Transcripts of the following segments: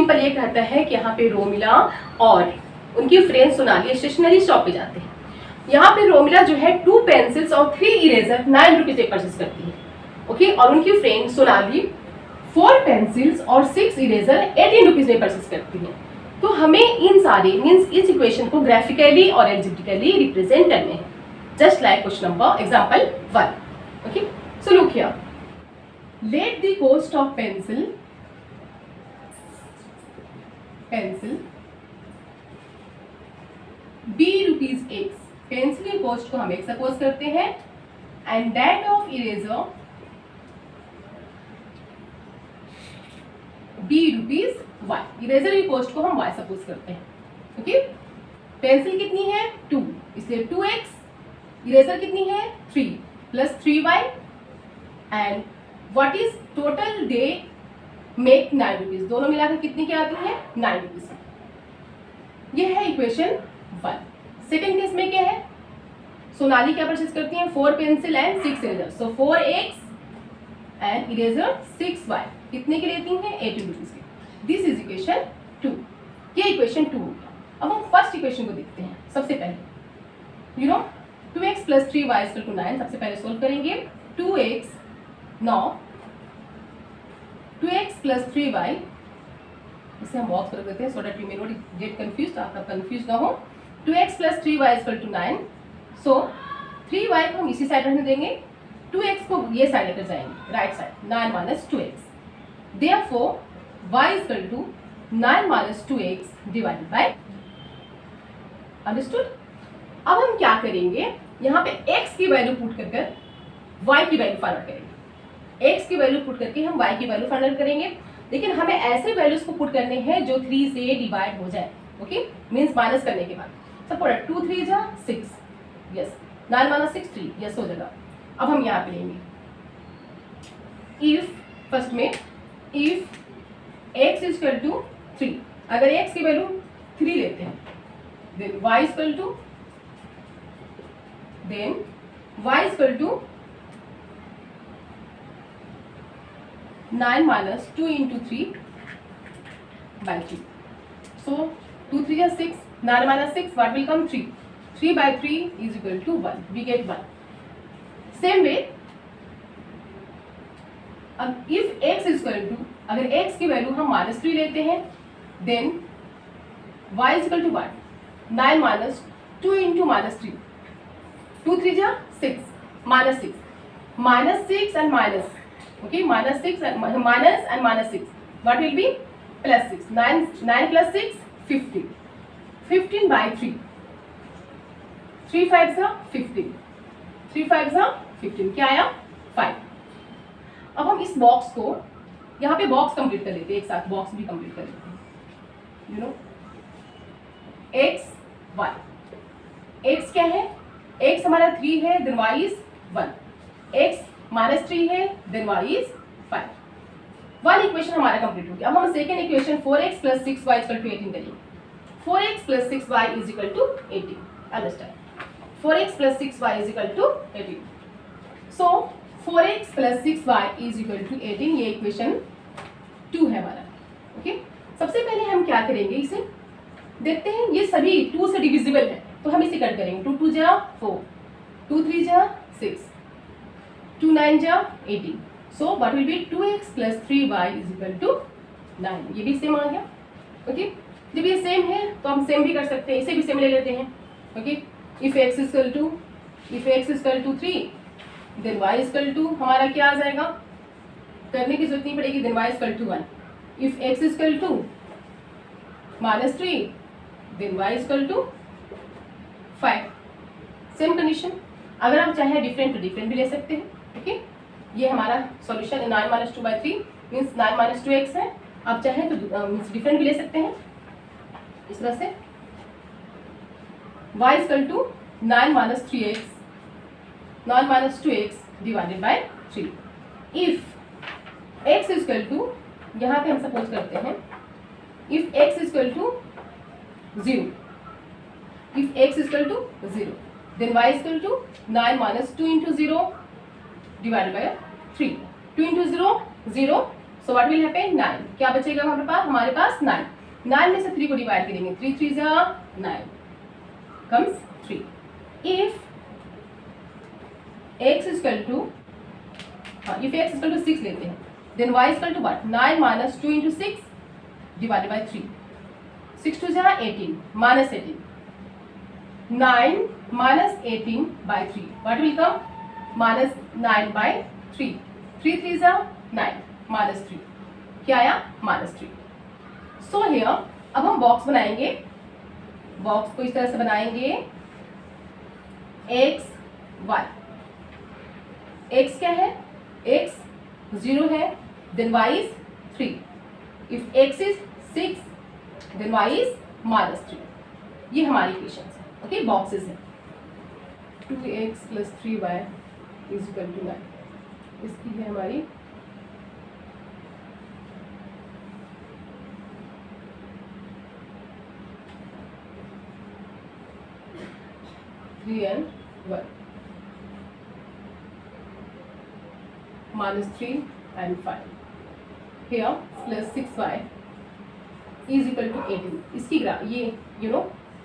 Simple ये कहता है कि यहाँ पे रोमिला और उनकी फ्रेंड सोनाली स्टेशनरी शॉप पे जाते हैं। यहाँ पे रोमिला जो है 2 पेंसिल्स और 3 इरेजर 9 रुपीज में परचेज करती है, ओके। और उनकी फ्रेंड सोनाली 4 पेंसिल्स और 6 इरेजर 18 रुपीज में परचेज करती है। तो हमें इन सारे मीन्स इस इक्वेशन को ग्राफिकली और एल्जेब्रिकली रिप्रेजेंट करने हैं, just like question number example 1, okay. So look here, let the cost of pencil be ₹X। Pencil की कॉस्ट को हम एक सपोज करते हैं, and that of eraser B ₹Y। Eraser की कॉस्ट को हम Y सपोज करते हैं, ओके। पेंसिल कितनी है 2, इसलिए 2x। इरेजर कितनी है 3 plus 3y, and what is total day make 9 rupees. दोनों मिलाकर कितनी की आती है 9 रुपीज। यह है इक्वेशन 1। सेकेंड केस में क्या है, सोनाली क्या परचेज करती है 4 pencil and 6 eraser, so 4x and eraser 6y कितने की लेती हैं 18 रुपीज की। This is equation 2। ये इक्वेशन 2 हो गया। अब हम फर्स्ट इक्वेशन को देखते हैं। सबसे पहले you know 2x plus 3y equal to 9, सबसे पहले सोल्व करेंगे। 2x प्लस 3y, इसे हम बॉक्स कर देते हैं so that you may not gate confused, आप कंफ्यूज ना हो। 2x plus 3y equal to 9, so 3y को हम इसी साइड रहने देंगे, 2x को ये साइड लेकर जाएंगे right side, 9 minus 2x। Therefore, y is equal to 9 minus 2x divided by, understood? अब हम क्या करेंगे, यहाँ पे x की वैल्यू पुट कर y की वैल्यू फाइंड आउट करेंगे। x की वैल्यू पुट करके हम y की वैल्यू फाइंड आउट करेंगे, लेकिन हमें ऐसे वैल्यूज को पुट करने हैं जो 3 से डिवाइड हो जाए, ओके। मीन्स माइनस करने के बाद सपोज 2 3 जा 6, यस 9 माइनस 6 3, यस हो जाएगा। अब हम यहाँ पे लेंगे इफ, फर्स्ट में if x is equal to 3, अगर x की वैल्यू 3 लेते हैं then y is equal to 9 minus 2 into 3 by 3, so 2 3 या 6, 9 minus 6 what will come 3, 3 by 3 is equal to 1, we get 1। Same way अब if x is equal to, अगर x की वैल्यू हम -3 लेते हैं then y is equal to what 9 minus 2 into -3, 2 3 जा 6 minus 6 and minus, okay, minus 6 and minus 6 what will be plus 6, 9 plus 6 15, 15 by 3, 3 5 जा 15, 3 5 जा 15, क्या आया 5। अब हम इस बॉक्स को यहाँ पे बॉक्स कंप्लीट कर लेते हैं, एक साथ बॉक्स भी कंप्लीट कर लेते हैं। You know x y, x क्या है, x हमारा 3 है then y is 1, x minus 3 है then y is 5। One equation हमारा कंप्लीट हो गया। अब हम second equation 4x plus 6y equal to 18 करेंगे। 4x plus 6y is equal to 18, understand, 4x plus 6y is equal to 18, so 4x plus 6y is equal to 18, ये equation 2 है हमारा, okay. सबसे पहले हम क्या करेंगे, इसे देखते हैं, ये सभी 2 से डिविजिबल है तो हम इसे कट करेंगे। 2 2 जा 4, 2 3 जा 6, 2 9 जा 18, so what will be 2x plus 3y is equal to 9, ये भी सेम आ गया, ओके। जब ये सेम है तो हम सेम भी कर सकते हैं, इसे भी सेम ले लेते हैं, okay. If x is equal to 3 then y is equal to, हमारा क्या आ जाएगा, करने की जरूरत नहीं पड़ेगी, then y is equal to 1। If x is equal to -3 then y is equal to 5, same condition. अगर आप चाहे डिफरेंट तो डिफरेंट भी ले सकते हैं, ओके। ये हमारा solution 9 minus 2 by 3 means 9 minus 2x है। आप चाहे तो मीन्स डिफरेंट भी ले सकते हैं इस तरह से। y is equal to 9 minus 3x, 9 minus 2x divided by 3। If x is equal to, यहाँ पे हम सपोज करते हैं if x is equal to 0, if x is equal to 0 then y is equal to 9 minus 2 into 0 divided by 3, 2 into 0 0, so what will happen 9, क्या बचेगा हमारे पास 9। 9 में से 3 को डिवाइड करेंगे, 3 3 जा 9 comes 3। If x equal to if x equal to 6 लेते हैं then y equal to what 9 minus 2 into 6 divided by 3, 6 2 जा 18 minus 18, 9 minus 18 by 3 what will come minus 9 by 3, 3 3 जा 9 माइनस 3, क्या आया माइनस 3। सो हियर अब हम बॉक्स बनाएंगे, box को इस तरह से बनाएंगे x y, x क्या है x 0 है then y is 3, if x is 6 then y is minus 3। ये हमारी इक्वेशंस है, ओके बॉक्सेस है। 2x plus 3y is equal to 9, इसकी है हमारी three and 1 minus 3 and 5 here plus 6y is equal to 18। इसकी ये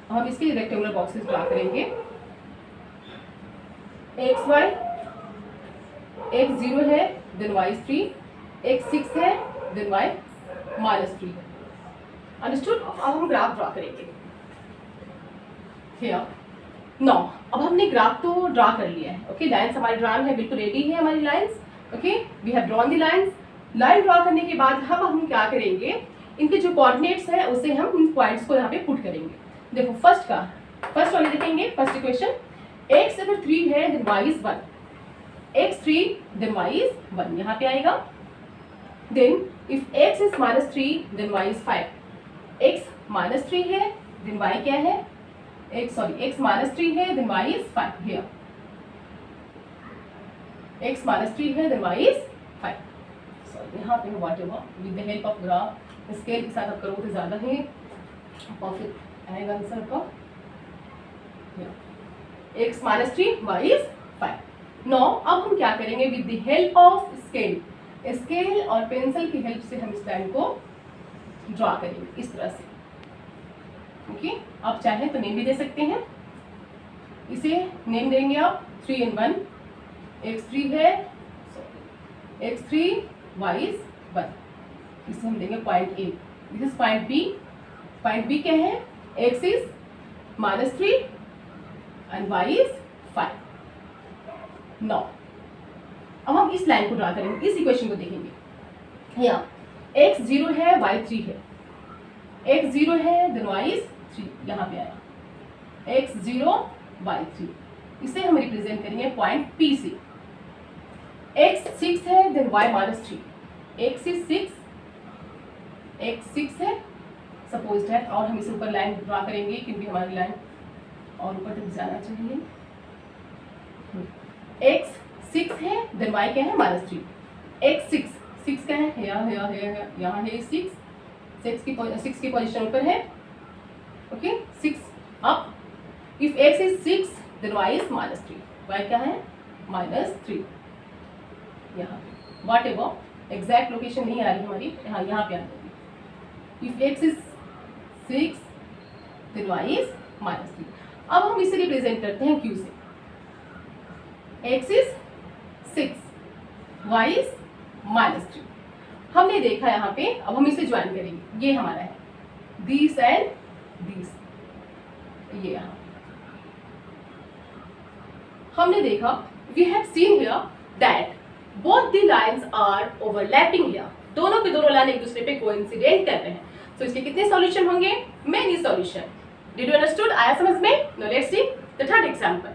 हम इसके रेक्टेंगुलर बॉक्सेस ड्रा करेंगे। xy x 0 है देन y is 3, x 6 है देन y minus 3 है। अंडरस्टूड? अब हम ग्राफ ड्रा करेंगे। here now अब हमने ग्राफ तो ड्रा कर लिया है, ओके लाइन्स हमारी ड्रान है, बिल्कुल रेडी है हमारी lines, okay we have drawn the lines. Line draw करने के बाद हम क्या करेंगे, इनके जो कोऑर्डिनेट्स हैं उसे हम इन पॉइंट्स को यहाँ पे पुट करेंगे। देखो फर्स्ट वाले देखेंगे, फर्स्ट इक्वेशन x अगर 3 है then y is 1, x 3 then y is 1 यहाँ पे आएगा। Then if x is minus 3 then y is 5, x minus 3 है देन y क्या है x माइनस 3 है then y is 5 here, x minus 3 है देन y इज 5। सॉरी यहाँ पे whatever with the help of graph scale के साथ आप करोगे तो ज़्यादा ही परफेक्ट आएगा आंसर का। x minus 3 y is 5। No अब हम क्या करेंगे with the help of scale और पेंसिल की हेल्प से हम इस लाइन को ड्रॉ करेंगे इस तरह से, ओके आप चाहे तो नेम भी दे सकते हैं, इसे नेम देंगे आप 3 and 1, x3 है x3 y is 1, इसे हम देंगे point A, this is point B, point B क्या है x is minus 3 and y is 5। Now अब हम इस लाइन को ड्रा करेंगे, इस इक्वेशन को देखेंगे। यहाँ x 0 है y 3 है, x 0 है देन y इज 3 यहाँ पे आया x 0 y 3, इसे हम रिप्रेजेंट करेंगे पॉइंट P से। x 6 है then y minus 3, x is 6, x 6 है सपोज्ड है, और हम इसे ऊपर लाइन ड्रा करेंगे क्योंकि हमारी लाइन और ऊपर तक जाना चाहिए। x 6 है देन y क्या है माइनस 3, x 6 क्या है यहाँ है 6 की पोजीशन ऊपर है, okay 6 up. If x is 6 then y is minus 3, y क्या है माइनस 3 यहाँ पे, वॉट एवर एग्जैक्ट लोकेशन नहीं आ रही हमारी, यहाँ पे आ जाएगी। If x is 6 then y is minus 3। अब हम इसे रिप्रेजेंट करते हैं q से, x is 6 y is minus 3। हमने देखा यहाँ पे, अब हम इसे ज्वाइन करेंगे, ये हमारा है दिस एंड दिस, ये यहाँ हमने देखा we have seen here that both the lines are overlapping here, दोनों के दोनों लाइन एक दूसरे पे कोइंसिडेंट कर रहे हैं। तो इसके कितने सॉल्यूशन होंगे, many solution. Did you understood? आया समझ में? Now let's see the third example.